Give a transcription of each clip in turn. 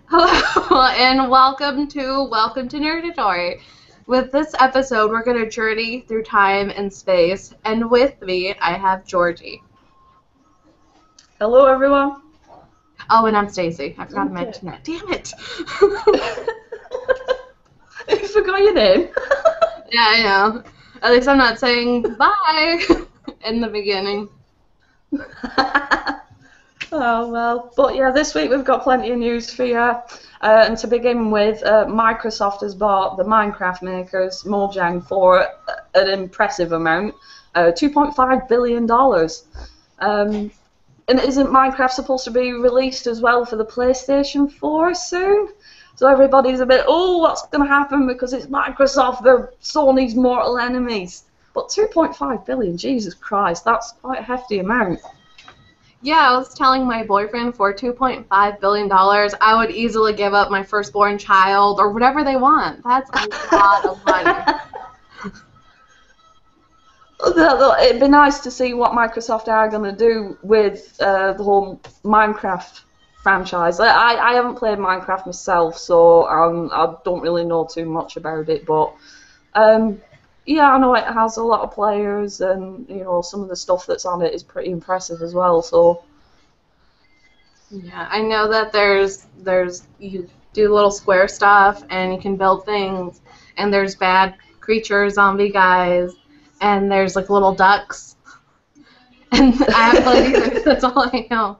Hello, and welcome to Nerdatory. With this episode, we're going to journey through time and space, and with me, I have Georgie. Hello, everyone. Oh, and I'm Stacy. I forgot to mention that. Damn it! You forgot your name. Yeah, I know. At least I'm not saying bye in the beginning. Oh, well. But yeah, this week we've got plenty of news for you. And to begin with, Microsoft has bought the Minecraft makers, Mojang, for an impressive amount, $2.5 billion. And isn't Minecraft supposed to be released as well for the PlayStation 4 soon? So everybody's a bit, oh, what's going to happen because it's Microsoft, they're Sony's mortal enemies. But 2.5 billion, Jesus Christ, that's quite a hefty amount. Yeah, I was telling my boyfriend for $2.5 billion, I would easily give up my firstborn child or whatever they want. That's a lot of money. It'd be nice to see what Microsoft are going to do with the whole Minecraft franchise. I haven't played Minecraft myself, so I don't really know too much about it. But yeah, I know it has a lot of players, and you know some of the stuff that's on it is pretty impressive as well. So yeah, I know that there's you do little square stuff, and you can build things, and there's bad creatures, zombie guys. And there's like little ducks. And I haven't played either. That's all I know.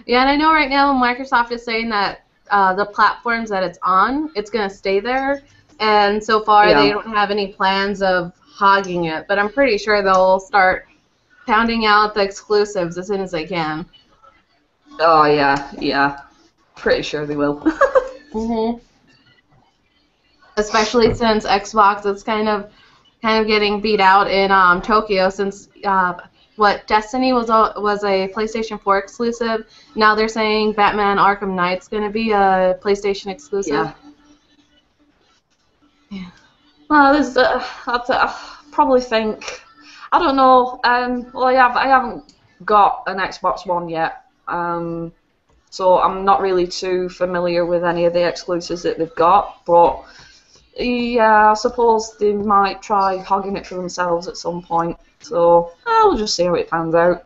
Yeah, and I know right now Microsoft is saying that the platforms that it's on, it's going to stay there. And so far they don't have any plans of hogging it. But I'm pretty sure they'll start pounding out the exclusives as soon as they can. Oh, yeah. Pretty sure they will. Mm-hmm. Especially since Xbox is kind of getting beat out in Tokyo since Destiny was a PlayStation 4 exclusive. Now they're saying Batman Arkham Knight's going to be a PlayStation exclusive. Yeah. Well, there's I probably think, I don't know. Well, I haven't got an Xbox One yet, so I'm not really too familiar with any of the exclusives that they've got, but. Yeah, I suppose they might try hogging it for themselves at some point. So, we'll just see how it pans out.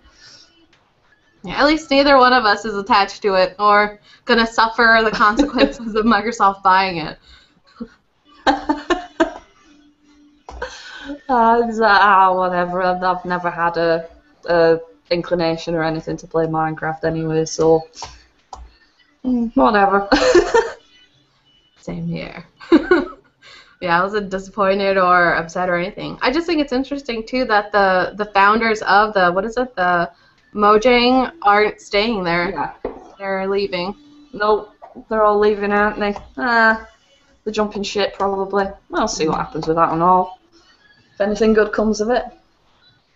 Yeah, at least neither one of us is attached to it or going to suffer the consequences of Microsoft buying it. Whatever. I've never had a inclination or anything to play Minecraft anyway, so whatever. Same here. Yeah, I wasn't disappointed or upset or anything. I just think it's interesting, too, that the founders of the Mojang aren't staying there. Yeah. They're leaving. Nope, they're all leaving, aren't they? They're jumping ship, probably. We'll see what happens with that and all. If anything good comes of it.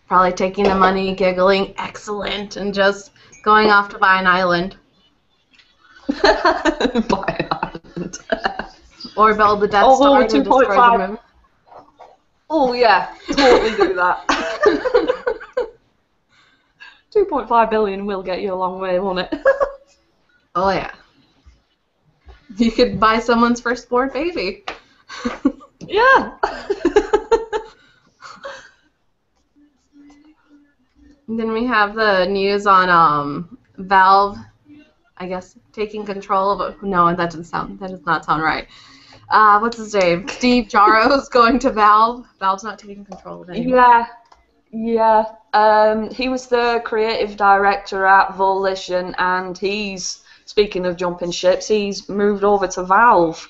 Probably taking the money, giggling, excellent, and just going off to buy an island. Buy an island. Or build the Death Star to destroy the moon. Oh yeah, totally do that. 2.5 billion will get you a long way, won't it? Oh yeah. You could buy someone's firstborn baby. Yeah. And then we have the news on Valve, I guess, taking control of it. No, that does not sound right. What's his name? Steve Jarrow's going to Valve. Valve's not taking control of it anymore. Yeah. He was the creative director at Volition, and speaking of jumping ships, he's moved over to Valve.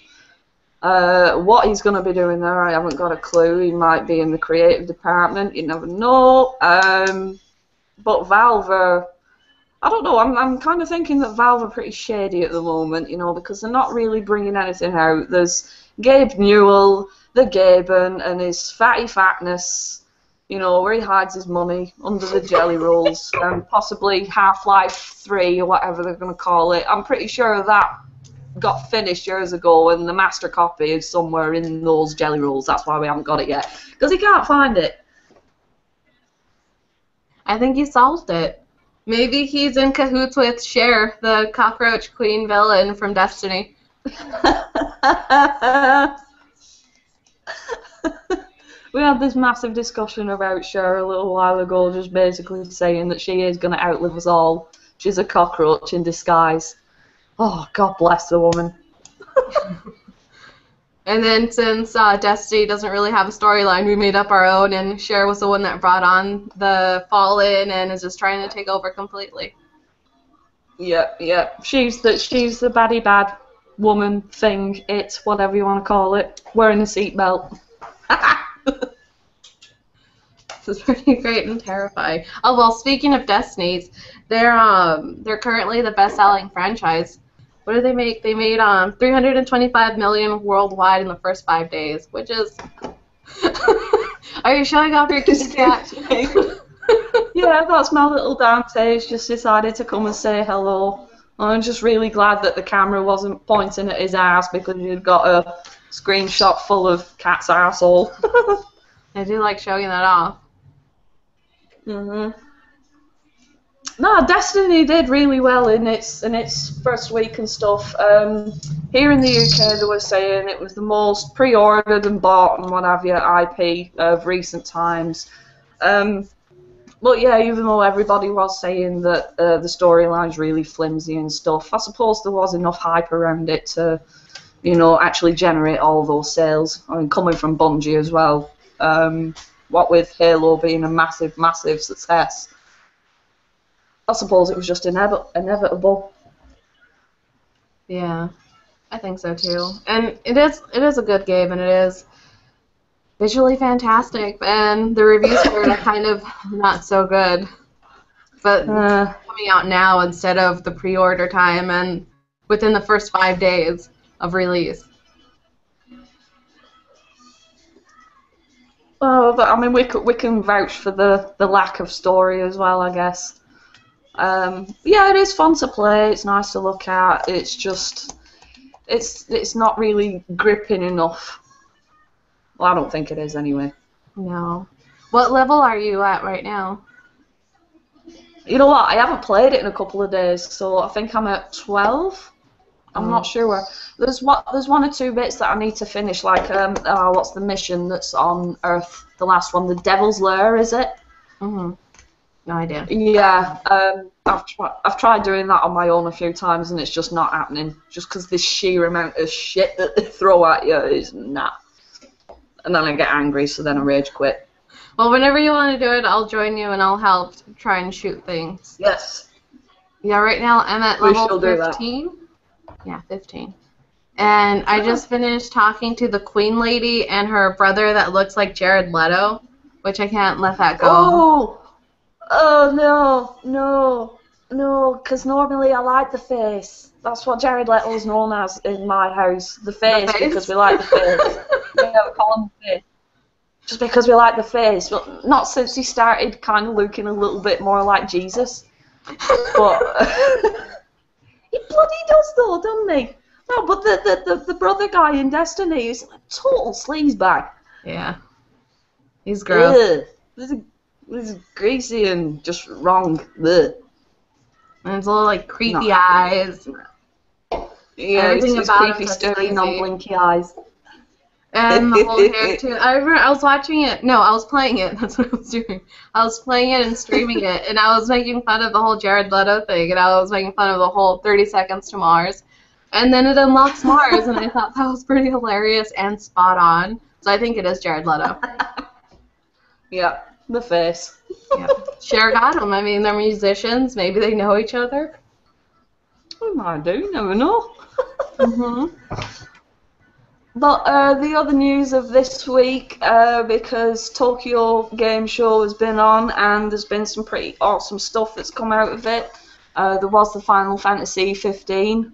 What he's going to be doing there, I haven't got a clue. He might be in the creative department. You never know. But Valve I don't know, I'm kind of thinking that Valve are pretty shady at the moment, you know, because they're not really bringing anything out. There's Gabe Newell, the Gaben, and his fatty fatness, you know, where he hides his money under the jelly rolls, and possibly Half-Life 3 or whatever they're going to call it. I'm pretty sure that got finished years ago, and the master copy is somewhere in those jelly rolls. That's why we haven't got it yet, because he can't find it. I think he solved it. Maybe he's in cahoots with Cher, the cockroach queen villain from Destiny. We had this massive discussion about Cher a little while ago, just basically saying that she is going to outlive us all. She's a cockroach in disguise. Oh, God bless the woman. And then since Destiny doesn't really have a storyline, we made up our own, and Cher was the one that brought on the Fallen and is just trying to take over completely. Yeah. She's the baddie bad woman thing, whatever you want to call it, wearing a seatbelt. This is pretty great and terrifying. Oh well, speaking of Destinies, they're currently the best-selling franchise. What did they make? They made 325 million worldwide in the first 5 days, which is. Are you showing off your kitty cat? Yeah, that's my little Dante. He's just decided to come and say hello. I'm just really glad that the camera wasn't pointing at his ass because you'd got a screenshot full of cat's asshole. I do like showing that off. No, Destiny did really well in its first week and stuff. Here in the UK, they were saying it was the most pre-ordered and bought and what have you IP of recent times. But yeah, even though everybody was saying that the storyline's really flimsy and stuff, I suppose there was enough hype around it to, actually generate all those sales. I mean, coming from Bungie as well. What with Halo being a massive, massive success. I suppose it was just inevitable. Yeah, I think so too. And it is a good game, and it is visually fantastic, and the reviews for it are kind of not so good. But coming out now instead of the pre-order time and within the first 5 days of release. Oh, but I mean, we can vouch for the lack of story as well, I guess. Yeah, it is fun to play. It's nice to look at. It's just, it's not really gripping enough. Well, I don't think it is anyway. No. What level are you at right now? You know what? I haven't played it in a couple of days, so I think I'm at 12. I'm not sure where. There's one or two bits that I need to finish, like what's the mission that's on Earth? The last one, the Devil's Lair, is it? No idea. Yeah, I've tried doing that on my own a few times, and it's just not happening. Just because the sheer amount of shit that they throw at you is nah. And then I get angry, so then I rage quit. Well, whenever you want to do it, I'll join you and I'll help try and shoot things. Yes. Yeah, right now I'm at level 15. Yeah, 15. And I just finished talking to the Queen Lady and her brother that looks like Jared Leto, which I can't let that go. Oh no, because normally I like the face. That's what Jared Leto is known as in my house. The face, because we like the face. Yeah, we call him the face. Just because we like the face. But not since he started kind of looking a little bit more like Jesus. But he bloody does though, doesn't he? No, but the brother guy in Destiny is a total sleazebag. Yeah. He's gross. This is greasy and just wrong. Ugh. And it's a little like creepy eyes. Yeah, everything it's about creepy, sturdy, non-blinky eyes. And the whole hair too. I was watching it. No, I was playing it. That's what I was doing. I was playing it and streaming it, and I was making fun of the whole Jared Leto thing, and I was making fun of the whole 30 Seconds to Mars. And then it unlocks Mars, and I thought that was pretty hilarious and spot on. So I think it is Jared Leto. Yeah, the face. Yeah. Cher got him. I mean, they're musicians. Maybe they know each other. We might do. You never know. Mm-hmm. But the other news of this week, because Tokyo Game Show has been on and there's been some pretty awesome stuff that's come out of it. There was the Final Fantasy 15.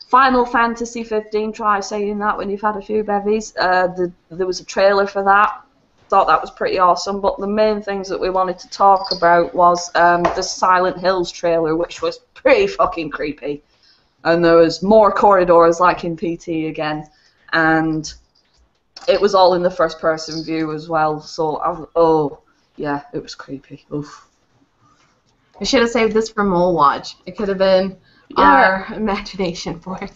Final Fantasy 15, try saying that when you've had a few bevies. There was a trailer for that. Thought that was pretty awesome, but the main things that we wanted to talk about was the Silent Hills trailer, which was pretty fucking creepy. And there was more corridors like in PT again, and it was all in the first-person view as well. So, yeah, it was creepy. Oof. I should have saved this for Mole Watch. It could have been our imagination for it.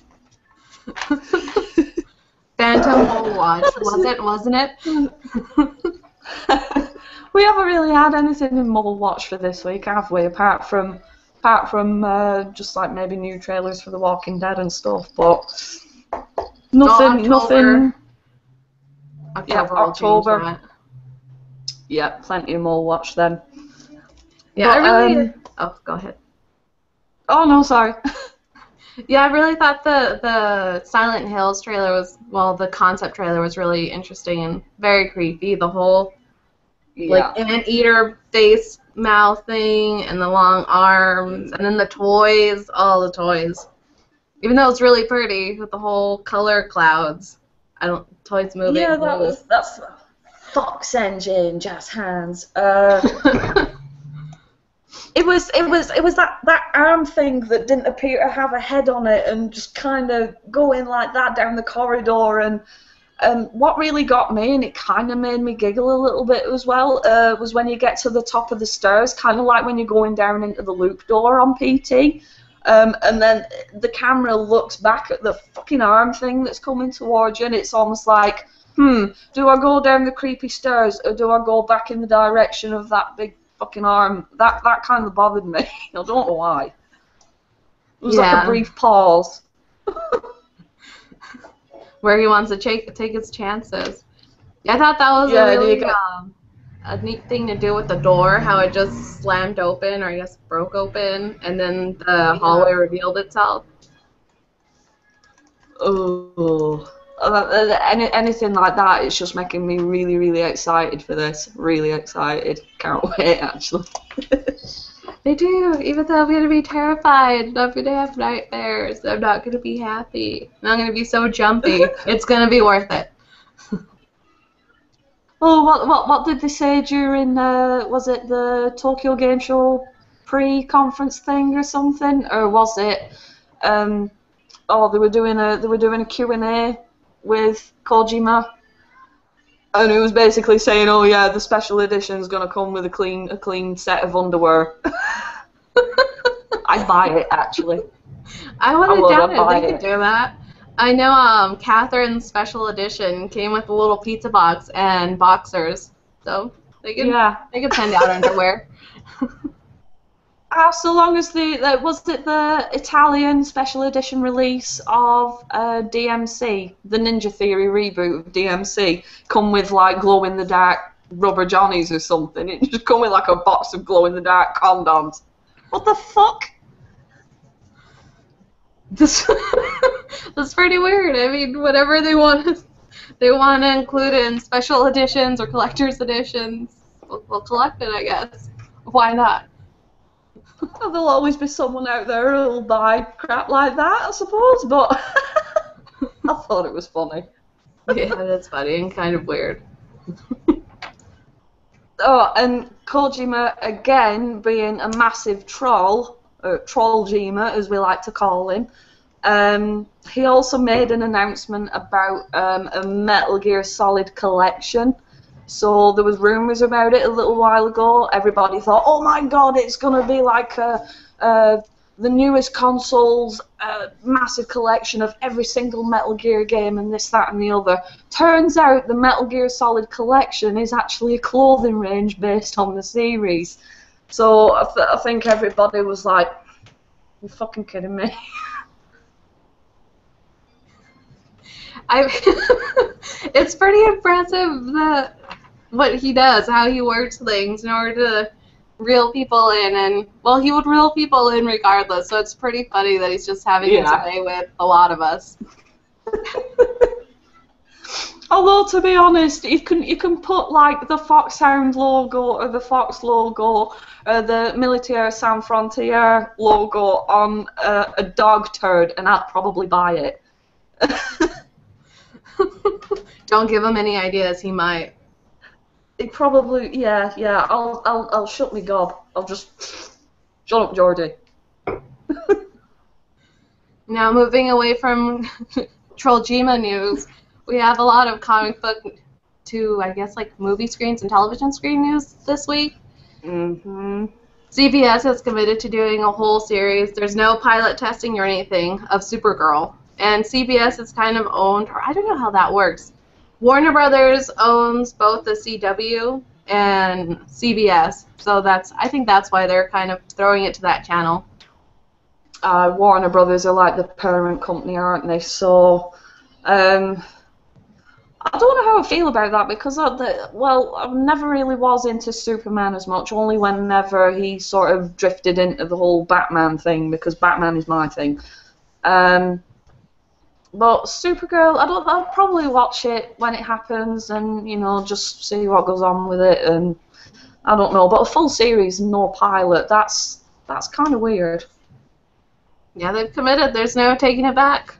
Phantom Mole Watch. Was it? Wasn't it? We haven't really had anything in Mole Watch for this week, have we? Apart from just like maybe new trailers for The Walking Dead and stuff, but nothing. October. Yeah, plenty of Mole Watch then. Yeah, but, I really. Oh, go ahead. Oh no, sorry. Yeah, I really thought the Silent Hills trailer was, well, the concept trailer was really interesting and very creepy. The whole, like, anteater face mouth thing and the long arms and then the toys, all the toys. Even though it's really pretty with the whole color clouds. Toys moving. Yeah, that's Fox Engine, Jazz Hands. It was that arm thing that didn't appear to have a head on it and just kind of going like that down the corridor. And what really got me, and it kind of made me giggle a little bit as well, was when you get to the top of the stairs, kind of like when you're going down into the loop door on PT. And then the camera looks back at the fucking arm thing that's coming towards you, and it's almost like, do I go down the creepy stairs or do I go back in the direction of that big fucking arm? That kind of bothered me. I don't know why. It was like a brief pause. Where he wants to take his chances. Yeah, I thought that was a really a neat thing to do with the door, how it just slammed open, or I guess broke open, and then the hallway revealed itself. Oh. Anything like that, it's just making me really, really excited for this. Really excited. Can't wait, actually. They do. Even though I'm going to be terrified, I'm going to have nightmares, I'm not going to be happy. And I'm going to be so jumpy. It's going to be worth it. Oh, what did they say during, was it the Tokyo Game Show pre-conference thing or something? Or was it, they were doing a Q&A with Kojima, and it was basically saying, oh yeah, the special edition's gonna come with a clean set of underwear. I'd buy it, actually. I would have done it. They could do that. I know Catherine's special edition came with a little pizza box and boxers, so they could send out underwear. So long as was it the Italian special edition release of DMC, the Ninja Theory reboot of DMC, come with like glow-in-the-dark rubber johnnies or something? It just come with like a box of glow-in-the-dark condoms. What the fuck? That's pretty weird. I mean, whatever they want to include in special editions or collector's editions, we'll collect it, I guess. Why not? There'll always be someone out there who'll buy crap like that, I suppose, but I thought it was funny. Yeah, that's funny and kind of weird. Oh, and Kojima, again, being a massive troll, or Trollima, as we like to call him, he also made an announcement about a Metal Gear Solid collection. So there was rumours about it a little while ago. Everybody thought, oh my god, it's going to be like the newest console's massive collection of every single Metal Gear game and this, that and the other. Turns out the Metal Gear Solid collection is actually a clothing range based on the series. So I think everybody was like, you're fucking kidding me. It's pretty impressive what he does, how he works things in order to reel people in, and well, he would reel people in regardless. So it's pretty funny that he's just having his way with a lot of us. Although to be honest, you can put like the Foxhound logo or the Fox logo or the Militaire Sans Frontières logo on a dog turd, and I'd probably buy it. Don't give him any ideas. He might. He probably, yeah. I'll shut me gob. I'll just shut up, Jordy. Now, moving away from Trollima news, we have a lot of comic book I guess, like movie screens and television screen news this week. Mm-hmm. CBS has committed to doing a whole series. There's no pilot testing or anything of Supergirl. And CBS is kind of owned, or I don't know how that works. Warner Brothers owns both the CW and CBS. So I think that's why they're kind of throwing it to that channel. Warner Brothers are like the parent company, aren't they? So, I don't know how I feel about that because, I never really was into Superman as much, only whenever he sort of drifted into the whole Batman thing, because Batman is my thing. But Supergirl, I'll probably watch it when it happens and, just see what goes on with it, and I don't know. But a full series, no pilot, that's kind of weird. Yeah, they've committed. There's no taking it back.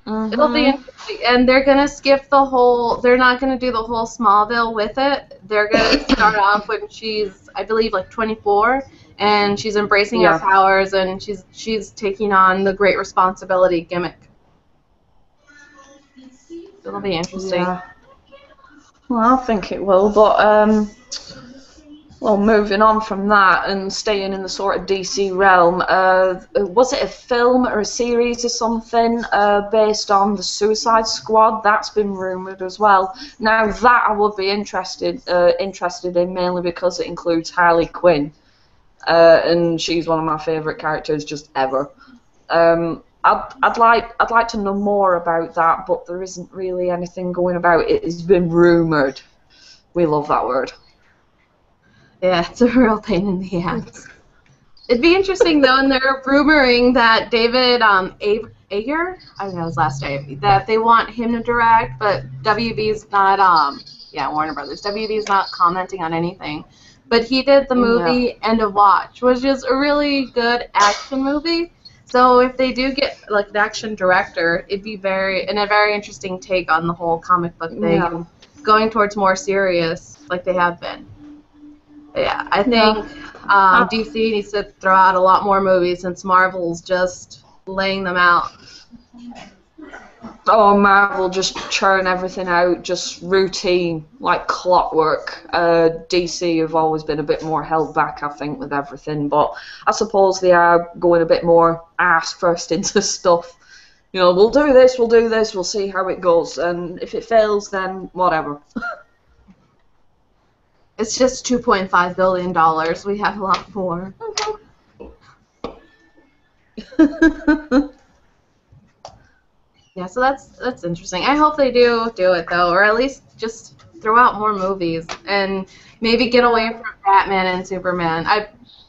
Mm-hmm. It'll be interesting, and they're gonna skip the whole. They're not gonna do the whole Smallville with it. They're gonna start off when she's, I believe, like 24, and she's embracing her powers, and she's taking on the great responsibility gimmick. It'll be interesting. Yeah. Well, I think it will, but well, moving on from that and staying in the sort of DC realm, was it a film or a series or something based on the Suicide Squad? That's been rumoured as well. Now that I would be interested in, mainly because it includes Harley Quinn, and she's one of my favourite characters just ever. I'd like to know more about that, but there isn't really anything going about it. It's been rumoured. We love that word. Yeah, it's a real pain in the ass. It'd be interesting, though, and they're rumoring that David Ayer, I don't know his last name, that they want him to direct, but WB's not, Warner Brothers. WB's not commenting on anything. But he did the movie End of Watch, which is a really good action movie. So if they do get, like, an action director, it'd be a very interesting take on the whole comic book thing, and going towards more serious, like they have been. Yeah, I think DC needs to throw out a lot more movies since Marvel's just laying them out. Oh, Marvel just churn everything out, just routine, like clockwork. DC have always been a bit more held back, I think, with everything, but I suppose they are going a bit more ass first into stuff. We'll do this, we'll see how it goes, and if it fails, then whatever. It's just $2.5 billion. We have a lot more. Yeah, so that's interesting. I hope they do it, though, or at least just throw out more movies and maybe get away from Batman and Superman.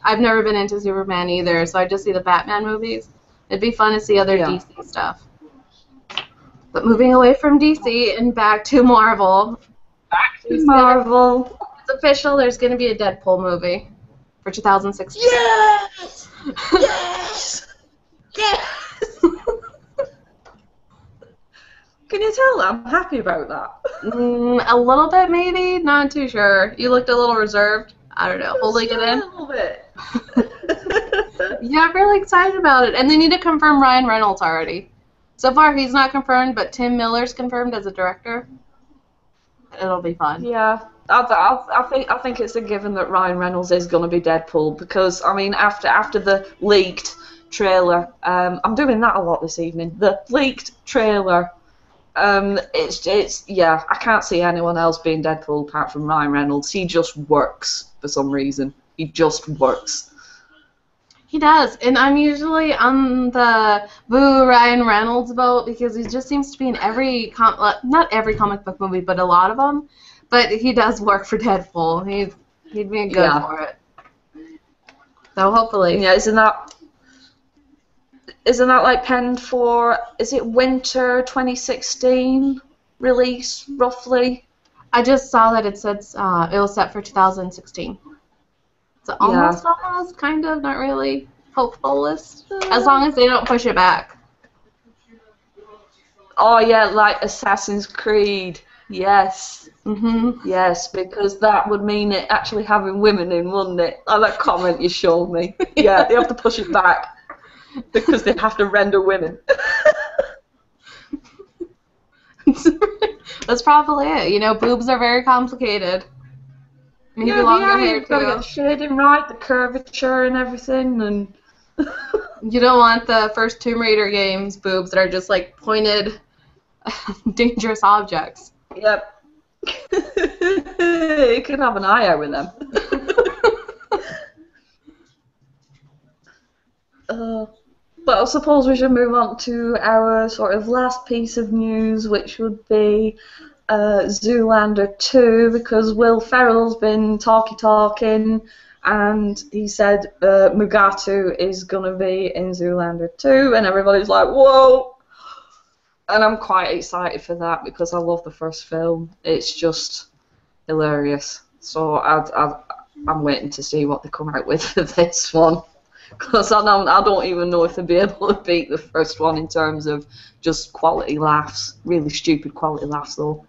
I've never been into Superman either, so I just see the Batman movies. It'd be fun to see other DC stuff. But moving away from DC and back to Marvel. Marvel. It's official. There's going to be a Deadpool movie for 2016. Yes! Yes! Yes! Can you tell I'm happy about that? A little bit, maybe. Not too sure. You looked a little reserved. I don't know. Holding it in. A little bit. Yeah, I'm really excited about it. And they need to confirm Ryan Reynolds already. So far, he's not confirmed, but Tim Miller's confirmed as a director. It'll be fun. Yeah, I think it's a given that Ryan Reynolds is going to be Deadpool because I mean after the leaked trailer, I'm doing that a lot this evening. The leaked trailer, it's I can't see anyone else being Deadpool apart from Ryan Reynolds. He just works for some reason. He just works. He does, and I'm usually on the boo Ryan Reynolds boat because he just seems to be in every not every comic book movie, but a lot of them. But he does work for Deadpool. He'd be good for it. So hopefully, isn't that like penned for? Is it winter 2016 release roughly? I just saw that it said it was set for 2016. So almost, kind of, not really hopeful-less, as long as they don't push it back. Oh yeah, like Assassin's Creed, yes. Yes, because that would mean it actually having women in, wouldn't it? Oh, that comment you showed me. Yeah, they have to push it back because they have to render women. That's probably it. Boobs are very complicated. Maybe longer hair you've got to get the too. shading right, the curvature and everything, and You don't want the first Tomb Raider games boobs that are just like pointed, dangerous objects. yep. You can have an eye out with them. But I suppose we should move on to our sort of last piece of news, which would be Zoolander 2, because Will Ferrell's been talking, and he said Mugatu is going to be in Zoolander 2, and everybody's like, whoa! And I'm quite excited for that because I love the first film. It's just hilarious. So I'm waiting to see what they come out with for this one. Because I don't even know if they'll be able to beat the first one in terms of just quality laughs. Really stupid quality laughs, though.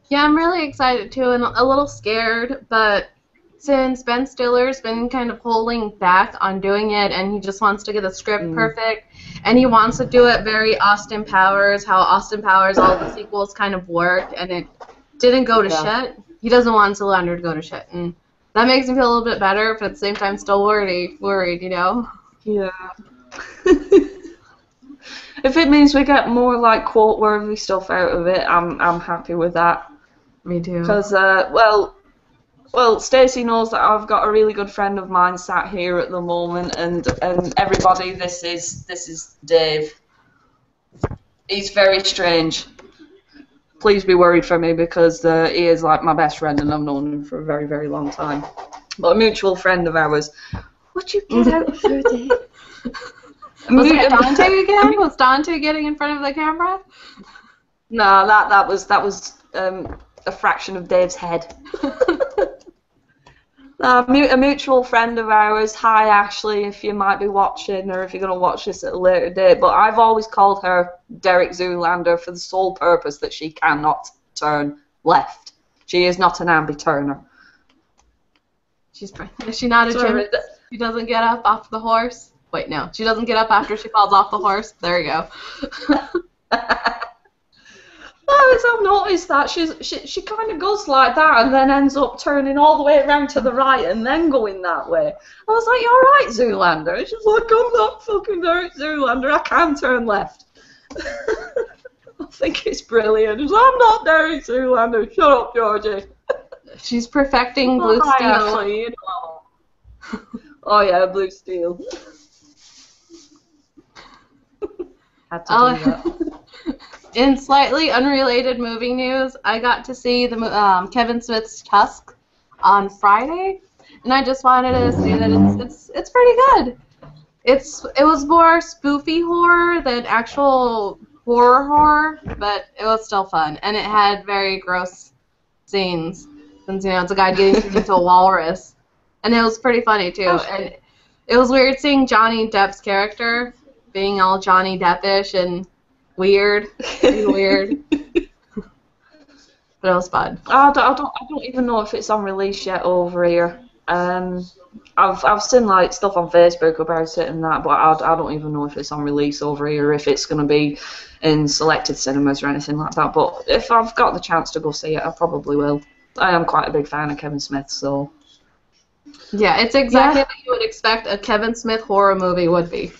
Yeah, I'm really excited too, and a little scared, but since Ben Stiller's been kind of holding back on doing it, and he just wants to get the script perfect, and he wants to do it very Austin Powers, how Austin Powers, all the sequels kind of worked, and it didn't go to shit. He doesn't want Zoolander to go to shit, and that makes me feel a little bit better, but at the same time still worried, you know? Yeah. If it means we get more like quote-worthy stuff out of it, I'm happy with that. Me too. Because well, Stacey knows that I've got a really good friend of mine sat here at the moment, and everybody, this is Dave. He's very strange. Please be worried for me because he is like my best friend and I've known him for a very, very long time. But a mutual friend of ours. What'd you get out of your day? Was it Dante again? Was Dante getting in front of the camera? No, that was a fraction of Dave's head. A mutual friend of ours. Hi, Ashley, if you might be watching or if you're going to watch this at a later date. But I've always called her Derek Zoolander for the sole purpose that she cannot turn left. She is not an ambi-turner. Is she not a gymnast? She doesn't get up off the horse? Wait, no. She doesn't get up after she falls off the horse? There you go. I've noticed that she kind of goes like that and then ends up turning all the way around to the right and then going that way. I was like, "You're right, Zoolander." And she's like, "I'm not fucking Derek Zoolander. I can turn left." I think it's brilliant. She's like, "I'm not Derek Zoolander. Shut up, Georgie." She's perfecting Blue Steel. Actually, you know. Oh yeah, Blue Steel. Had to do that. In slightly unrelated movie news, I got to see the Kevin Smith's Tusk on Friday, and I just wanted to say that it's pretty good. It was more spoofy horror than actual horror, but it was still fun, and it had very gross scenes since it's a guy getting turned into a walrus, and it was pretty funny too. And it was weird seeing Johnny Depp's character being all Johnny Deppish and weird. But it was fun. I don't even know if it's on release yet over here. I've seen like stuff on Facebook about it and that, but I don't even know if it's on release over here, if it's going to be in selected cinemas or anything like that. But if I've got the chance to go see it, I probably will. I am quite a big fan of Kevin Smith, so. Yeah, it's exactly what you would expect a Kevin Smith horror movie would be.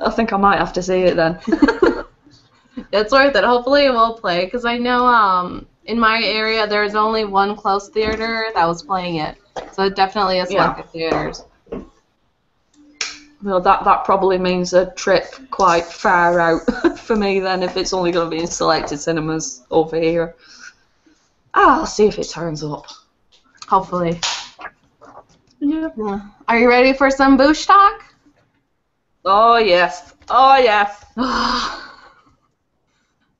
I think I might have to see it then. It's worth it. Hopefully it will play, because I know in my area there's only one close theater that was playing it. So it definitely is selected theaters. Well, that probably means a trip quite far out for me then, if it's only going to be in selected cinemas over here. I'll see if it turns up. Hopefully. Yeah. Are you ready for some Boosh talk? Oh, yes. Oh, yes.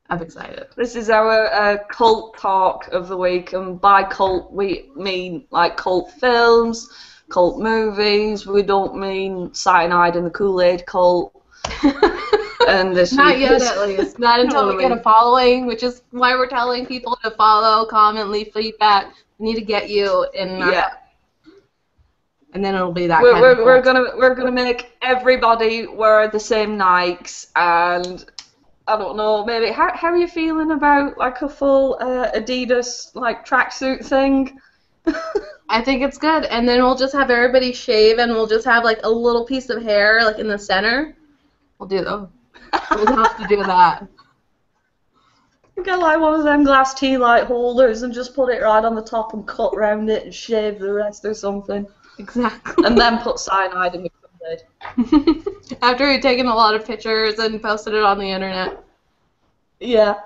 I'm excited. This is our cult talk of the week, and by cult we mean like cult films, cult movies. We don't mean cyanide in the Kool-Aid cult. And this Not yet, at least. Not until we get a following, which is why we're telling people to follow, comment, leave feedback. We need to get you in. And then it'll be that. We're gonna make everybody wear the same Nikes, and I don't know, maybe how are you feeling about like a full Adidas like tracksuit thing? I think it's good. And then we'll just have everybody shave, and we'll just have like a little piece of hair like in the center. We'll do that. We'll have to do that. Get like one of them glass tea light holders and just put it right on the top and cut round it and shave the rest or something. Exactly. And then put cyanide in the Kool-Aid. After we've taken a lot of pictures and posted it on the internet. Yeah.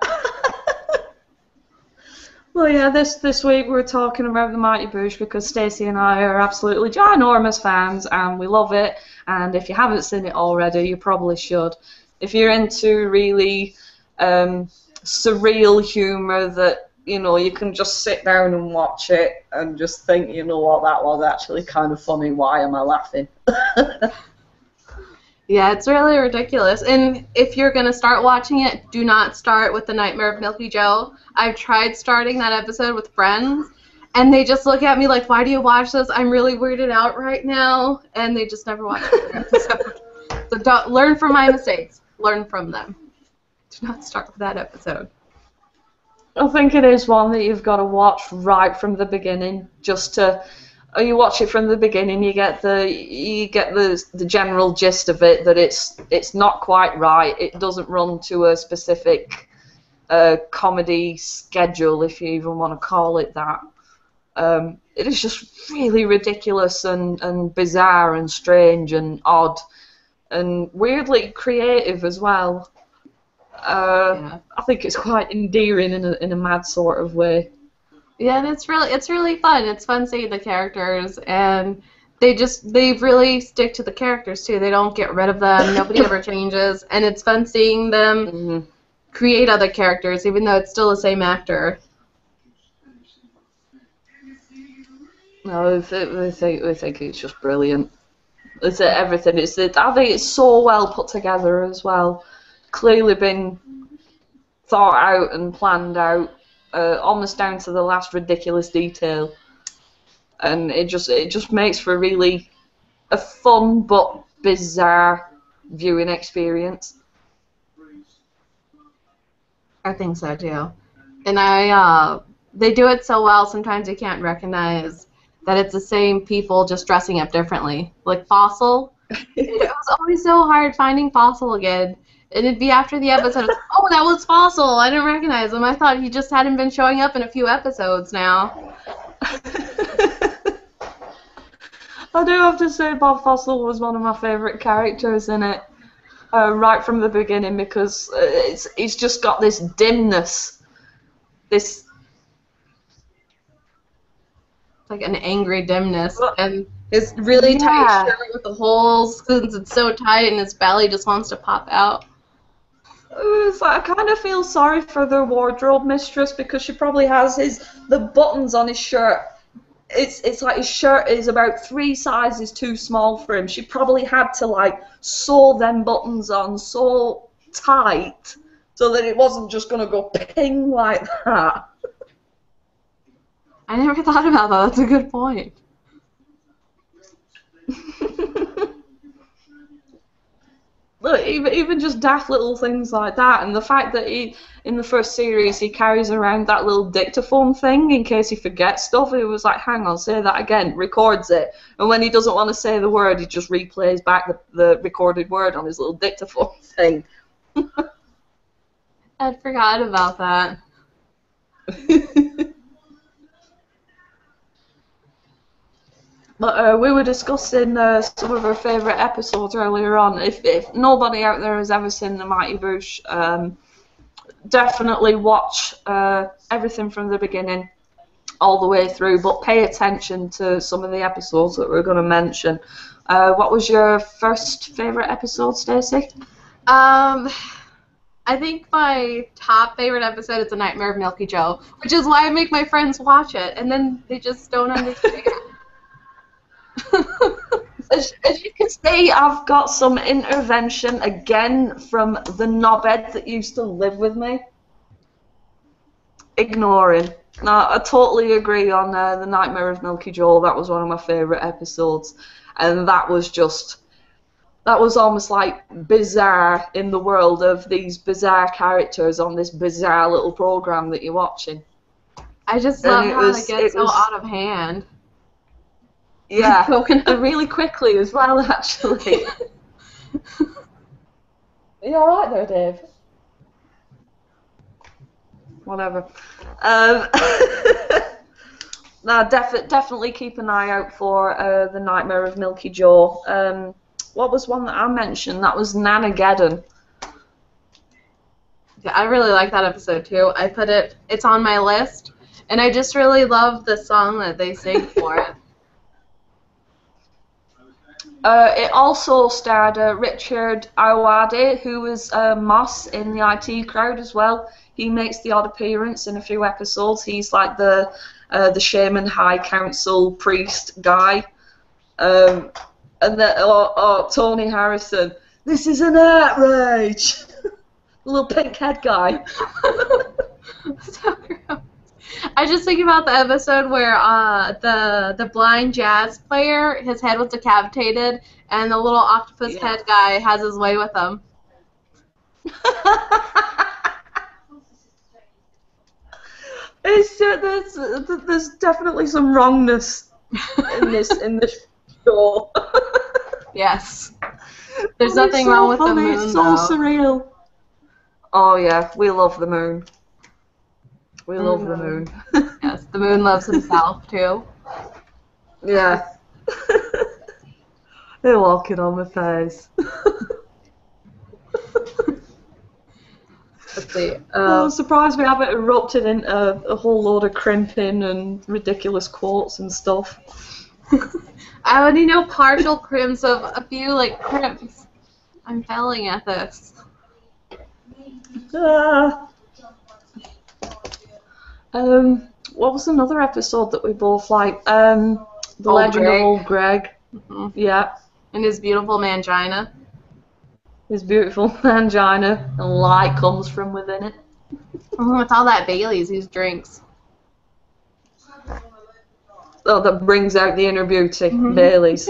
Well, yeah, this week we're talking about the Mighty Boosh because Stacey and I are absolutely ginormous fans and we love it. And if you haven't seen it already, you probably should. If you're into really surreal humour that, you know, you can just sit down and watch it and just think, you know what, that was actually kind of funny, why am I laughing? Yeah, it's really ridiculous. And if you're going to start watching it, do not start with The Nightmare of Milky Joe. I've tried starting that episode with friends, and they just look at me like, why do you watch this? I'm really weirded out right now. And they just never watch the episode. So don't, learn from my mistakes. Learn from them. Do not start with that episode. I think it is one that you've got to watch right from the beginning, just to. You watch it from the beginning, you get the general gist of it, that it's not quite right. It doesn't run to a specific comedy schedule, if you even want to call it that. It is just really ridiculous and bizarre and strange and odd and weirdly creative as well. Yeah. I think it's quite endearing in a mad sort of way. Yeah, and it's really fun. It's fun seeing the characters, and they really stick to the characters too. They don't get rid of them. Nobody ever changes, and it's fun seeing them create other characters, even though it's still the same actor. No, we think it's just brilliant. It's everything. I think it's so well put together as well. Clearly been thought out and planned out. Almost down to the last ridiculous detail, and it just makes for really a fun but bizarre viewing experience. I think so too, and they do it so well. Sometimes you can't recognize that it's the same people just dressing up differently. Like Fossil, it was always so hard finding Fossil again. And it'd be after the episode, oh, that was Fossil. I didn't recognize him. I thought he just hadn't been showing up in a few episodes now. I do have to say Bob Fossil was one of my favourite characters in it, right from the beginning, because he's just got this dimness, this... Like an angry dimness, and his really tight shirt with the holes, because it's so tight and his belly just wants to pop out. It's like, I kind of feel sorry for the wardrobe mistress because she probably has the buttons on his shirt. It's like his shirt is about 3 sizes too small for him. She probably had to like sew them buttons on so tight so that it wasn't just gonna go ping like that. I never thought about that. That's a good point. Look, even just daft little things like that, and the fact that in the first series, he carries around that little dictaphone thing in case he forgets stuff. It was like, hang on, say that again, records it, and when he doesn't want to say the word, he just replays back the recorded word on his little dictaphone thing. I'd forgot about that. But we were discussing some of our favourite episodes earlier on. If nobody out there has ever seen the Mighty Boosh, definitely watch everything from the beginning all the way through, but pay attention to some of the episodes that we're going to mention. What was your first favourite episode, Stacey? I think my top favorite episode is The Nightmare of Milky Joe, which is why I make my friends watch it, and then they just don't understand. As you can see, I've got some intervention again from the knobhead that used to live with me. Ignoring. No, I totally agree on The Nightmare of Milky Joel. That was one of my favourite episodes. And that was just that was almost like bizarre in the world of these bizarre characters on this bizarre little program that you're watching. I just And love it how was- it gets it was- so out of hand. Yeah, Coconut. and really quickly as well, actually. Are you alright there, Dave? Whatever. No, definitely keep an eye out for The Nightmare of Milky Joe. What was one that I mentioned? That was Nanageddon. Yeah, I really like that episode too. I put it's on my list, and I just really love the song that they sing for it. It also starred Richard Ayoade, who was Moss in the IT Crowd as well. He makes the odd appearance in a few episodes. He's like the shaman, high council, priest guy. And then Tony Harrison. This is an outrage. Little pink head guy. So gross. I just think about the episode where the blind jazz player, his head was decapitated, and the little octopus head guy has his way with him. There's definitely some wrongness in this show. Yes. There's But it's nothing so wrong with funny, the moon, it's so though. surreal. Oh yeah, we love the moon. We love the moon. Yes, the moon loves himself, too. Yeah. They're walking on my face. Let's see. I'm surprised we haven't erupted into a whole load of crimping and ridiculous quotes and stuff. I only know partial crimps of a few, like, crimps. I'm failing at this. What was another episode that we both liked? The Legend Greg. of Old Greg. Mhm. Yeah. And his beautiful mangina. His beautiful mangina, and light comes from within it. With all that Bailey's he drinks. Oh, that brings out the inner beauty, Mhm. Bailey's.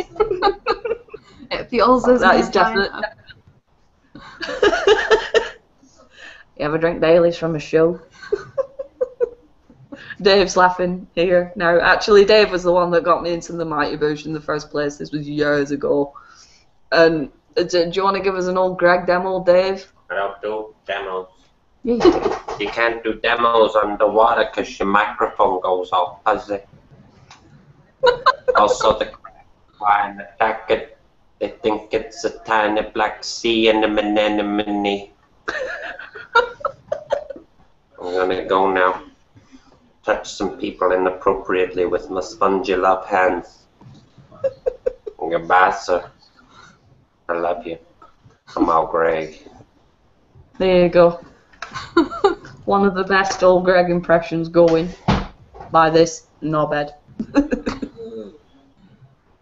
It feels as That is mangina. definite. You ever drink Bailey's from a show? Dave's laughing here now. Actually, Dave was the one that got me into the Mighty Boosh in the first place. This was years ago. And do you want to give us an old Greg demo, Dave? I don't do demos. Yeah, you do. You can't do demos underwater because your microphone goes all fuzzy. Also, the guy in the jacket, they think it's a tiny black sea and an anemone. I'm gonna go now. Touch some people inappropriately with my spongy love hands. Goodbye, sir. I love you. I'm all Greg. There you go. One of the best old Greg impressions going by this knobhead.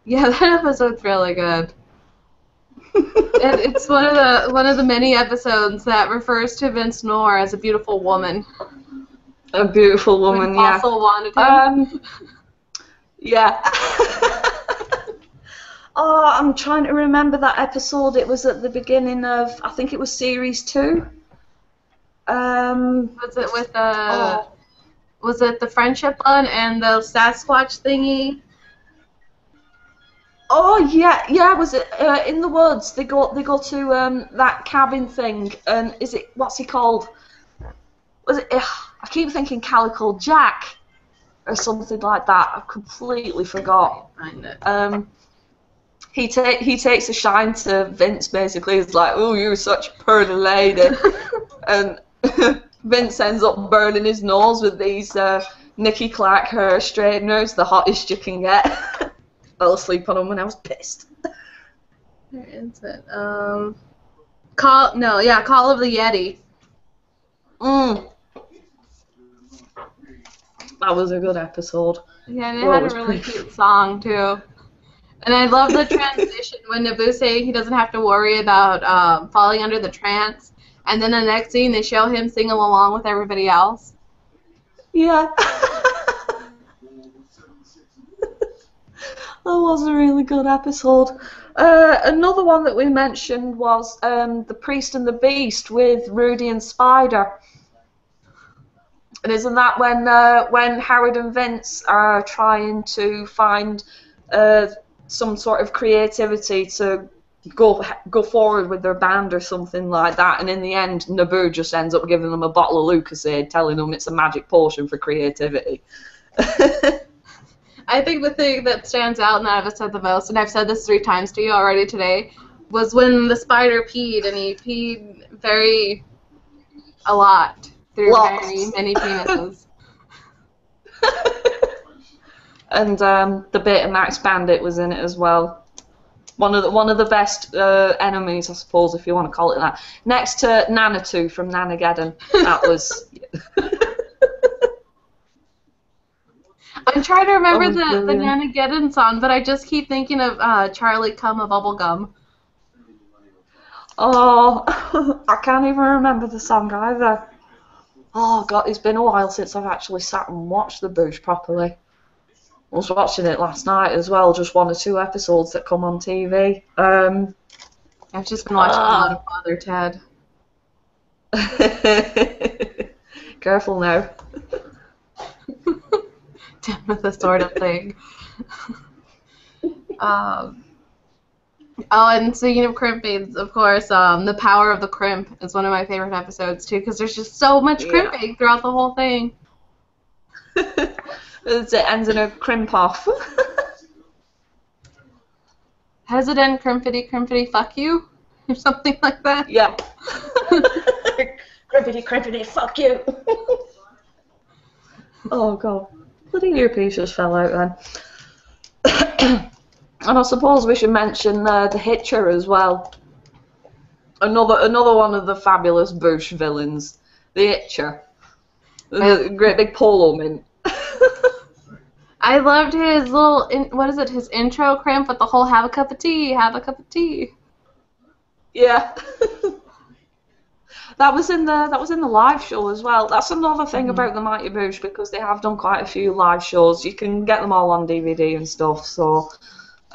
Yeah, that episode's really good. It's one of the many episodes that refers to Vince Knorr as a beautiful woman. A beautiful woman, When yeah. Fossil wanted him. Yeah. Oh, I'm trying to remember that episode. It was at the beginning of, I think it was series 2. Was it with the? Was it the friendship one and the Sasquatch thingy? Oh yeah. Was it in the woods? They go to that cabin thing, and what's he called? Was it? I keep thinking Calico Jack or something like that. I completely forgot. Find it. He takes a shine to Vince. Basically, he's like, "Oh, you're such a pretty lady," and Vince ends up burning his nose with these Nikki Clark hair straighteners, the hottest you can get. Fell asleep on them when I was pissed. Where is it? Call of the Yeti. That was a good episode. Yeah, and it Well, it had was a really pretty- cute song too. And I love the transition when Naboo's saying he doesn't have to worry about falling under the trance, and then the next scene they show him singing along with everybody else. Yeah. That was a really good episode. Another one that we mentioned was The Priest and the Beast with Rudy and Spider. And isn't that when Howard and Vince are trying to find some sort of creativity to go forward with their band or something like that, and in the end, Naboo just ends up giving them a bottle of Lucozade, telling them it's a magic potion for creativity. I think the thing that stands out, and I've said the most, and I've said this 3 times to you already today, was when the spider peed, and he peed a lot through very many penises. And the bit of Max Bandit was in it as well. One of the best enemies, I suppose, if you want to call it that. Next to Nanatu from Nanageddon. That was... I'm trying to remember the Nanageddon song, but I just keep thinking of Charlie Cum a Bubblegum. Oh, I can't even remember the song either. Oh, God, it's been a while since I've actually sat and watched The Boosh properly. I was watching it last night as well, just 1 or 2 episodes that come on TV. I've just been watching a lot of Father Ted. Careful now. With the sort of thing. Oh, and speaking of crimpings, of course, The Power of the Crimp is one of my favorite episodes, too, because there's just so much crimping throughout the whole thing. It ends in a crimp off. How does it end? Crimpity, crimpity, fuck you? Or something like that? Yeah. Crimpity, crimpity, fuck you. Oh, God. Bloody earpiece just fell out then. And I suppose we should mention the Hitcher as well. Another one of the fabulous Boosh villains. The Hitcher. The great big polo mint. I loved his little, his intro crimp with the whole have a cup of tea, have a cup of tea. Yeah. That was in the live show as well. That's another thing about the Mighty Boosh, because they have done quite a few live shows. You can get them all on DVD and stuff, so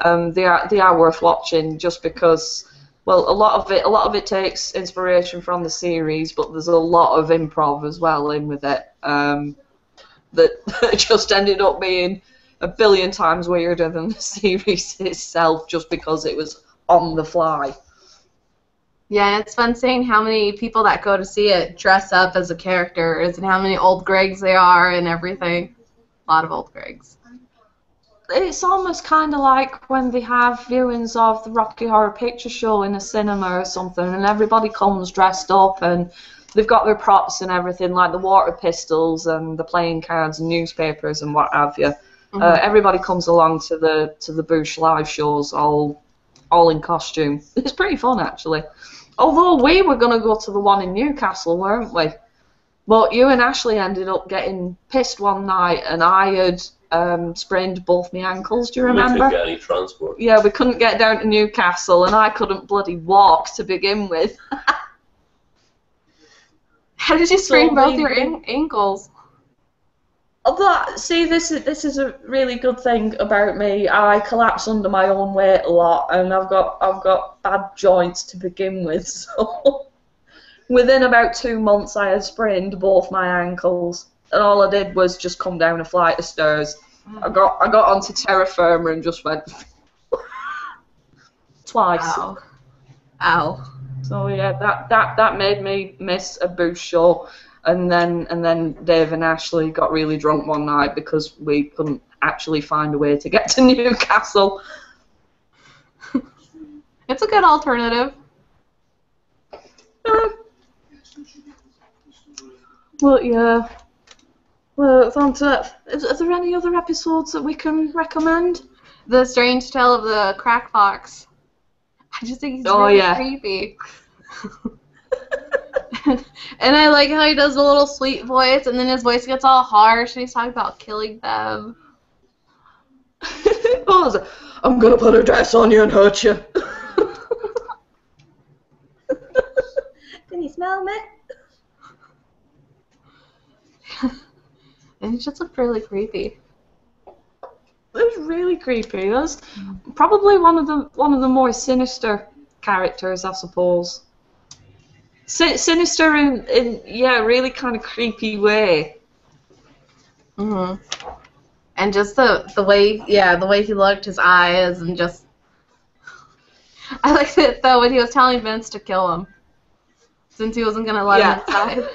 they are worth watching, just because, well, a lot of it takes inspiration from the series, but there's a lot of improv as well in with it. That just ended up being a billion times weirder than the series itself, just because it was on the fly. Yeah, and it's fun seeing how many people that go to see it dress up as the characters, and how many old Gregs they are and everything. A lot of old Gregs. It's almost kind of like when they have viewings of the Rocky Horror Picture Show in a cinema or something, and everybody comes dressed up, and they've got their props and everything, like the water pistols and the playing cards and newspapers and what have you. Everybody comes along to the Boosh live shows all in costume. It's pretty fun, actually. Although we were going to go to the one in Newcastle, weren't we? But you and Ashley ended up getting pissed one night, and I had sprained both my ankles. Do you remember? We couldn't get any transport. Yeah, we couldn't get down to Newcastle, and I couldn't bloody walk to begin with. How did you sprain both your ankles? See, this is a really good thing about me. I collapse under my own weight a lot, and I've got bad joints to begin with. So within about 2 months, I had sprained both my ankles, and all I did was just come down a flight of stairs. I got onto terra firma and just went twice. Ow. Ow. So yeah, that made me miss a Boosh show. And then Dave and Ashley got really drunk one night because we couldn't actually find a way to get to Newcastle. It's a good alternative. Well, yeah. Well, on to that. Are there any other episodes that we can recommend? The Strange Tale of the Crack Fox. I just think he's really creepy. And I like how he does a little sweet voice, and then his voice gets all harsh, and he's talking about killing them. I'm gonna put a dress on you and hurt you. Can you smell me? And it just looked really creepy. was really creepy. It was probably one of the more sinister characters, I suppose. Sinister in really kind of creepy way. Mhm. And just the way he looked, his eyes, and just I liked it though when he was telling Vince to kill him, since he wasn't gonna let him inside.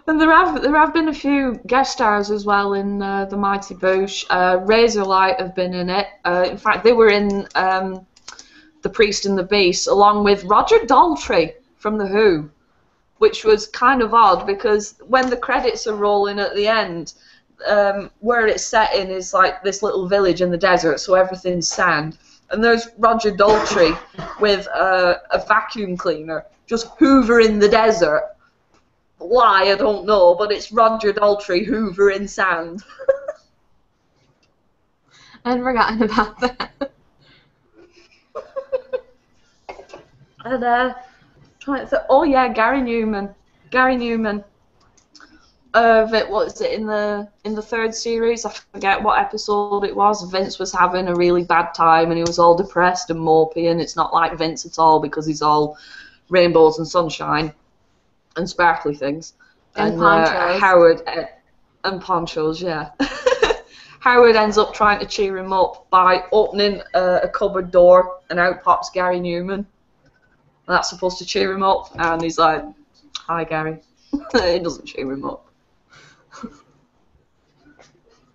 And there have been a few guest stars as well in the Mighty Boosh. Razorlight have been in it. In fact, they were in The Priest and the Beast, along with Roger Daltrey from The Who, which was kind of odd because when the credits are rolling at the end, where it's set in is like this little village in the desert, so everything's sand. And there's Roger Daltrey with a vacuum cleaner just hoovering the desert. Why, I don't know, but it's Roger Daltrey hoovering sand. I'd forgotten about that. And trying to think, oh yeah, Gary Newman. What was it in the third series? I forget what episode it was. Vince was having a really bad time and he was all depressed and mopey, and it's not like Vince at all because he's all rainbows and sunshine and sparkly things. And ponchos. Howard and ponchos, yeah. Howard ends up trying to cheer him up by opening a cupboard door, and out pops Gary Newman. And that's supposed to cheer him up, and he's like, "Hi, Gary." It doesn't cheer him up.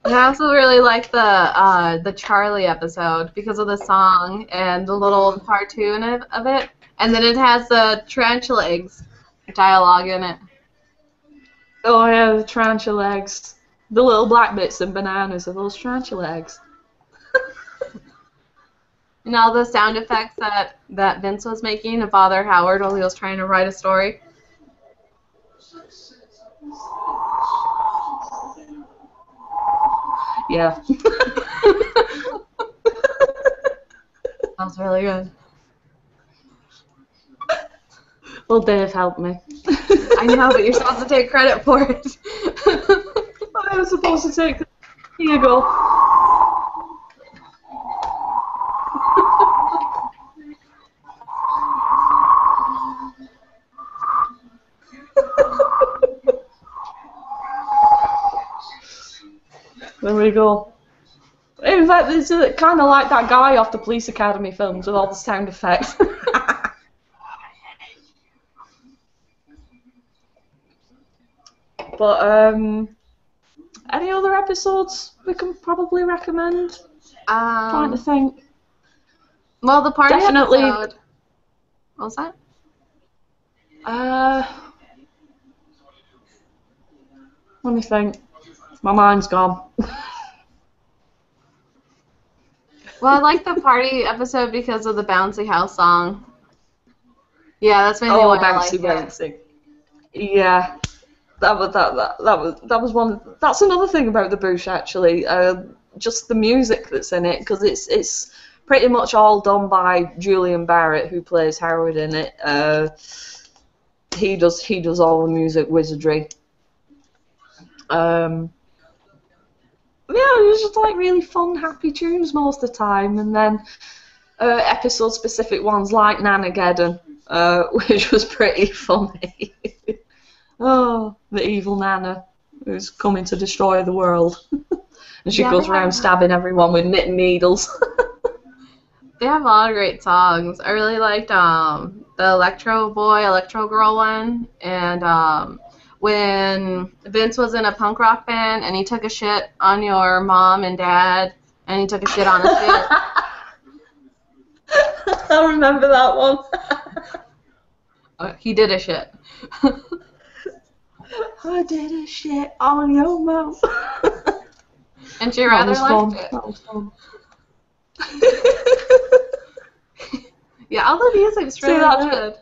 I also really like the Charlie episode because of the song and the little cartoon of it, and then it has the tarantula eggs dialogue in it. Oh yeah, the tarantula eggs. The little black bits and bananas are those tarantula eggs. And all the sound effects that Vince was making to bother Howard while he was trying to write a story. Yeah. That was really good. Well, Dave helped me. I know, but you're supposed to take credit for it. I was supposed to take. Here you go. There we go. In fact, it's kind of like that guy off the Police Academy films with all the sound effects. But any other episodes we can probably recommend? Trying to think. Well, the party Definitely. episode. What was that? Let me think. My mind's gone. Well, I like the party episode because of the bouncy house song. Yeah, that's mainly why I like it. Bouncy. Yeah. That was one. That's another thing about the Boosh actually. Just the music that's in it, because it's pretty much all done by Julian Barrett, who plays Howard in it. He does all the music wizardry. Yeah, it was just like really fun, happy tunes most of the time, and then episode specific ones like Nanageddon, which was pretty funny. Oh, the evil Nana who's coming to destroy the world. And she goes around stabbing everyone with knitting needles. They have a lot of great songs. I really liked the Electro Boy, Electro Girl one, and when Vince was in a punk rock band and he took a shit on your mom and dad, and he took a shit on his shit. I remember that one. He did a shit. I did a shit on your mom. And she rather liked it. That was fun. Yeah, all the music's really good.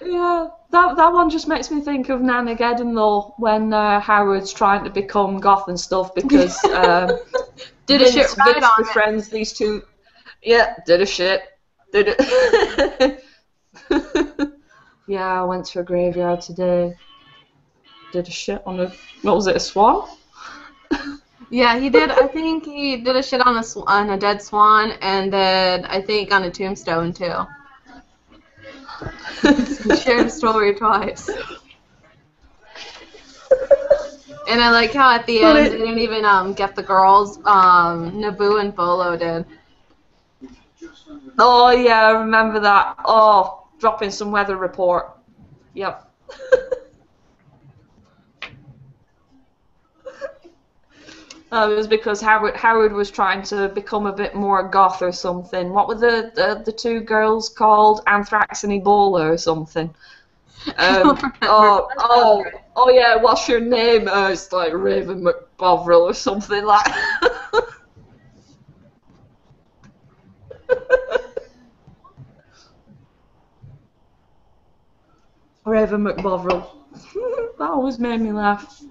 Yeah, that one just makes me think of Nanageddon though, when Howard's trying to become goth and stuff because did a shit right on befriends these two. Yeah, did a shit. Did it. Yeah, I went to a graveyard today. Did a shit on a, what was it, a swan? Yeah, he did. I think he did a shit on on a dead swan, and then I think on a tombstone too. He shared a story twice. And I like how at the end they didn't even get the girls. Naboo and Bolo did. Oh yeah, I remember that. Oh, dropping some weather report. Yep. It was because Howard was trying to become a bit more goth or something. What were the two girls called? Anthrax and Ebola or something. Oh yeah, what's your name? It's like Raven McBovril or something like that. Raven McBovril. That always made me laugh.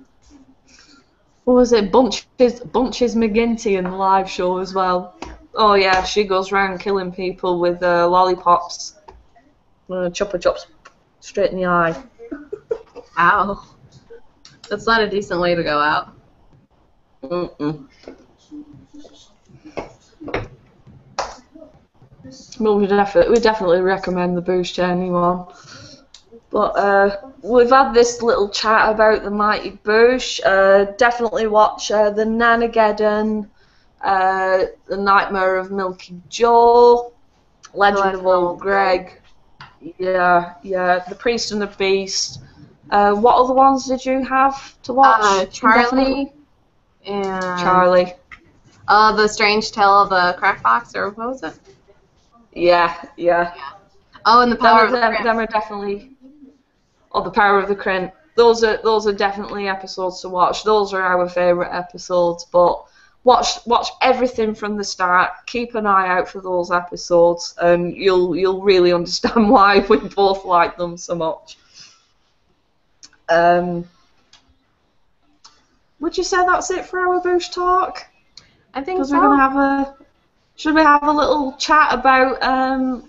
What was it? Bunches McGinty in the live show as well. Oh yeah, she goes around killing people with lollipops. Chopper chops straight in the eye. Ow. That's not a decent way to go out. Mm-mm. Well, we definitely recommend the Boosh to anyone. But we've had this little chat about the Mighty Boosh. Definitely watch the Nanageddon, The Nightmare of Milky Joe, Legend of Old Greg. Yeah, The Priest and the Beast. What other ones did you have to watch? Charlie. And Charlie. The Strange Tale of the Crackbox, or what was it? Yeah. Oh, and the Power of the Them are definitely. Oh, the Power of the Crimp. Those are definitely episodes to watch. Those are our favourite episodes. But watch everything from the start. Keep an eye out for those episodes, and you'll really understand why we both like them so much. Would you say that's it for our Boosh talk? I think so. Because we're gonna should we have a little chat about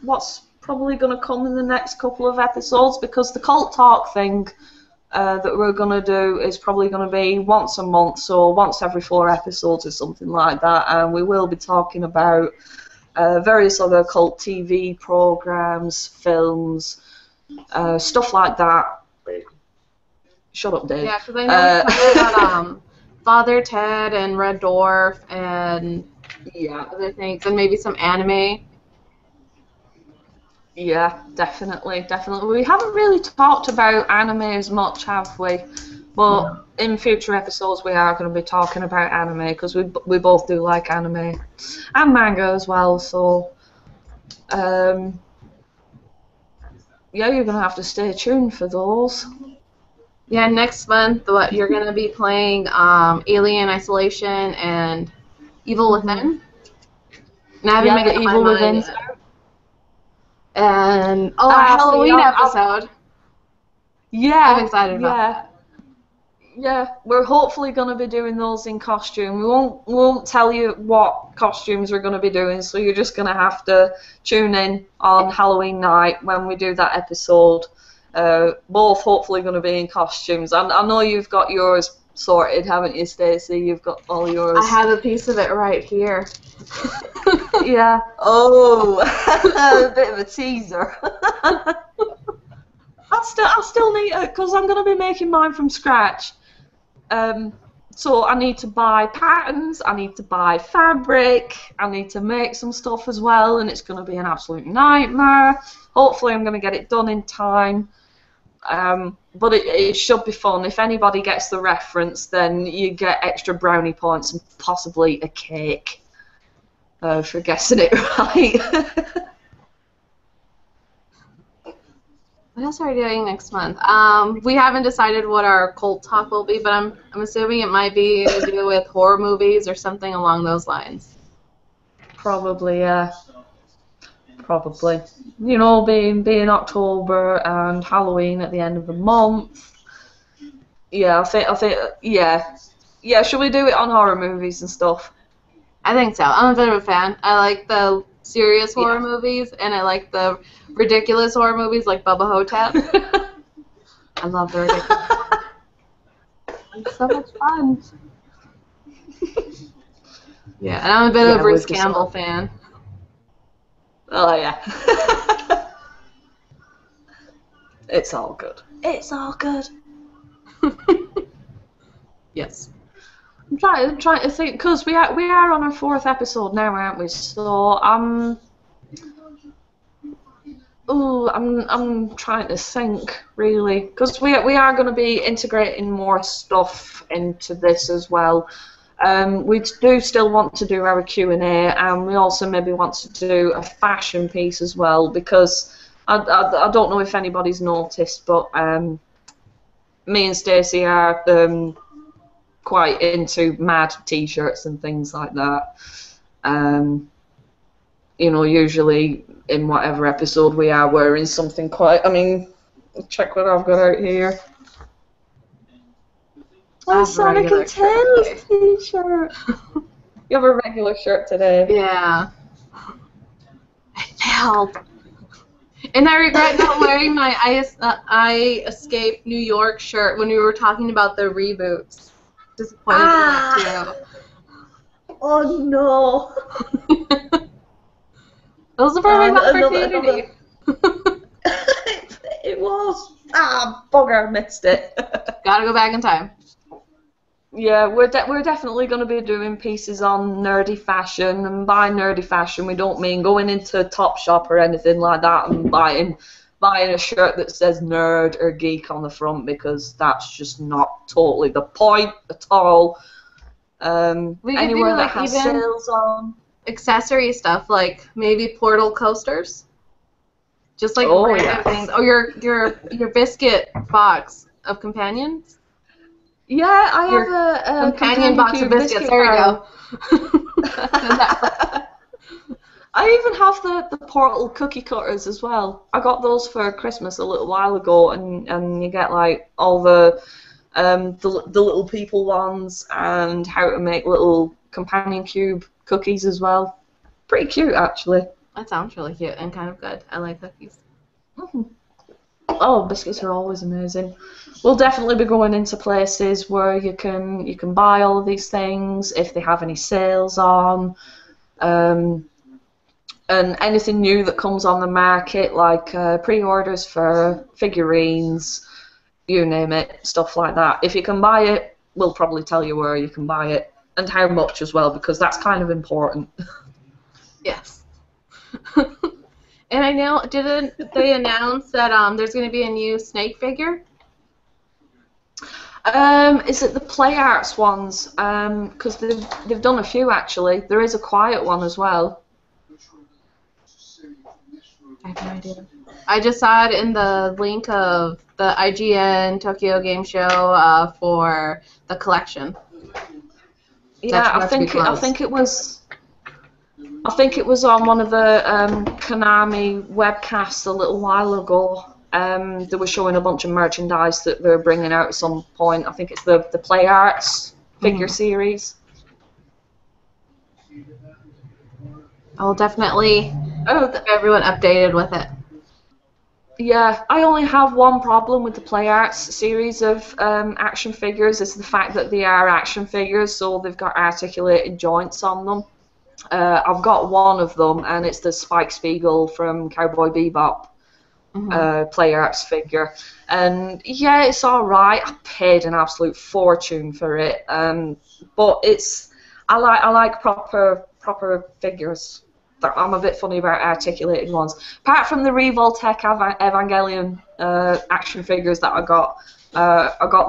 what's probably going to come in the next couple of episodes, because the cult talk thing that we're going to do is probably going to be once a month, so once every 4 episodes or something like that, and we will be talking about various other cult TV programs, films, stuff like that. Shut up, Dave. Yeah, because I know we talked about Father Ted and Red Dwarf and other things, and maybe some anime. Yeah, definitely. We haven't really talked about anime as much, have we? But in future episodes we are going to be talking about anime, because we both do like anime and manga as well. So, yeah, you're going to have to stay tuned for those. Yeah, next month you're going to be playing Alien Isolation and Evil Within. And I haven't made up Evil my Within. mind yet. And a Halloween episode. Yeah, I'm excited about that. Yeah, we're hopefully going to be doing those in costume. We won't tell you what costumes we're going to be doing, so you're just going to have to tune in on Halloween night when we do that episode. Both hopefully going to be in costumes. And I know you've got yours sorted, haven't you, Stacey? You've got all yours. I have a piece of it right here. Yeah. Oh, a bit of a teaser. I still need it, because I'm going to be making mine from scratch. So I need to buy patterns, I need to buy fabric, I need to make some stuff as well, and it's going to be an absolute nightmare. Hopefully I'm going to get it done in time. But it should be fun. If anybody gets the reference, then you get extra brownie points and possibly a cake for guessing it right. What else are we doing next month? We haven't decided what our cult talk will be, but I'm assuming it might be to do with horror movies or something along those lines. Probably, yeah. Probably. You know, being October and Halloween at the end of the month. Yeah, I think, yeah. Yeah, should we do it on horror movies and stuff? I think so. I'm a bit of a fan. I like the serious horror movies, and I like the ridiculous horror movies like Bubba Hotep. I love the ridiculous. It's so much fun. Yeah, and I'm a bit of a Bruce we've Campbell decided. fan. Oh yeah. It's all good. It's all good. Yes. I'm trying to think because we are on our 4th episode now, aren't we? So I'm trying to think really because we are going to be integrating more stuff into this as well. We do still want to do our Q&A, and we also maybe want to do a fashion piece as well because I don't know if anybody's noticed, but me and Stacey are quite into mad t-shirts and things like that. You know, usually in whatever episode we are wearing something quite, I mean, check what I've got out here. I A have a Sonic regular and shirt Tails t-shirt. You have a regular shirt today. Yeah. I failed. And I regret not wearing my I Escape New York shirt when we were talking about the reboots. Disappointed in that Oh no. too. Those are for my opportunity. It was. Bugger, missed it. Gotta go back in time. Yeah, we're definitely going to be doing pieces on nerdy fashion, and by nerdy fashion we don't mean going into Topshop or anything like that and buying a shirt that says nerd or geek on the front, because that's just not totally the point at all. We could Anywhere do, that like, has even sales on. accessory stuff, like maybe portal coasters. Just like Oh, random yeah. things. Oh, your biscuit box of companions. Yeah, I Your have a companion box of cube biscuits. There we go. I even have the portal cookie cutters as well. I got those for Christmas a little while ago, and you get like all the little people ones and how to make little companion cube cookies as well. Pretty cute, actually. That sounds really cute and kind of good. I like cookies. Oh, biscuits are always amazing. We'll definitely be going into places where you can buy all of these things if they have any sales on, and anything new that comes on the market, like pre-orders for figurines, you name it, stuff like that. If you can buy it, we'll probably tell you where you can buy it and how much as well, because that's kind of important. Yes. And I know, didn't they announce that there's going to be a new Snake figure? Is it the Play Arts ones? Because they've done a few actually. There is a quiet one as well. I have no idea. I just saw it in the link of the IGN Tokyo Game Show for the collection. Yeah, I think it was on one of the Konami webcasts a little while ago. They were showing a bunch of merchandise that they're bringing out at some point. I think it's the Play Arts figure series. I'll definitely keep everyone updated with it. Yeah, I only have one problem with the Play Arts series of action figures. It's the fact that they are action figures, so they've got articulated joints on them. I've got one of them, and it's the Spike Spiegel from Cowboy Bebop Play Arts figure. And yeah, it's alright. I paid an absolute fortune for it, but I like proper figures. I'm a bit funny about articulated ones. Apart from the Revoltech Evangelion action figures that I got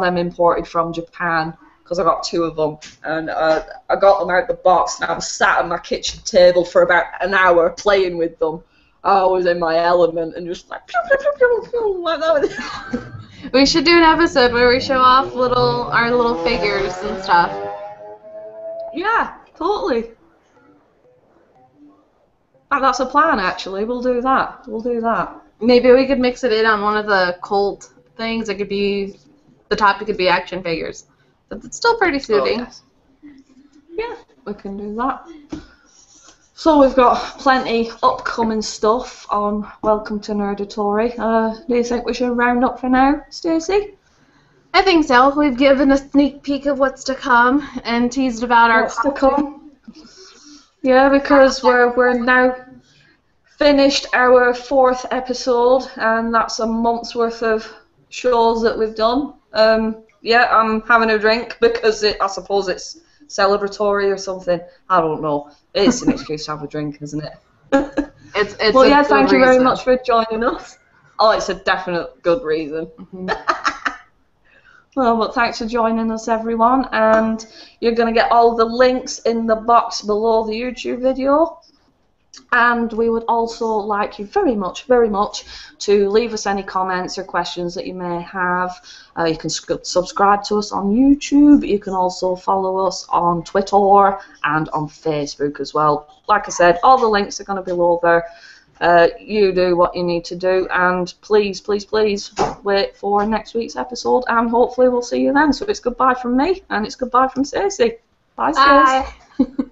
them imported from Japan, because I got 2 of them, and I got them out the box, and I was sat at my kitchen table for about an hour playing with them. I was in my element and just like pew, pew, pew, pew, pew, like that. We should do an episode where we show off our little figures and stuff. Yeah, totally. That's a plan, actually. We'll do that. Maybe we could mix it in on one of the cult things. It could be, the topic could be action figures. But it's still pretty suiting. Oh, yes. Yeah, we can do that. So we've got plenty upcoming stuff on Welcome to Nerdatory. Do you think we should round up for now, Stacey? I think so. We've given a sneak peek of what's to come and teased about our What's to come? Yeah, because we're now finished our 4th episode, and that's a month's worth of shows that we've done. Yeah, I'm having a drink because I suppose it's celebratory or something. I don't know. It's an excuse to have a drink, isn't it? It's well, a yeah, good thank you very reason. much for joining us. Oh, it's a definite good reason. Mm-hmm. Well, but thanks for joining us, everyone, and you're going to get all the links in the box below the YouTube video. And we would also like you very much to leave us any comments or questions that you may have. You can subscribe to us on YouTube. You can also follow us on Twitter and on Facebook as well. Like I said, all the links are going to be below there. You do what you need to do, and please, please, please wait for next week's episode, and hopefully we'll see you then. So it's goodbye from me, and it's goodbye from Stacey. Bye, Stacey. Bye.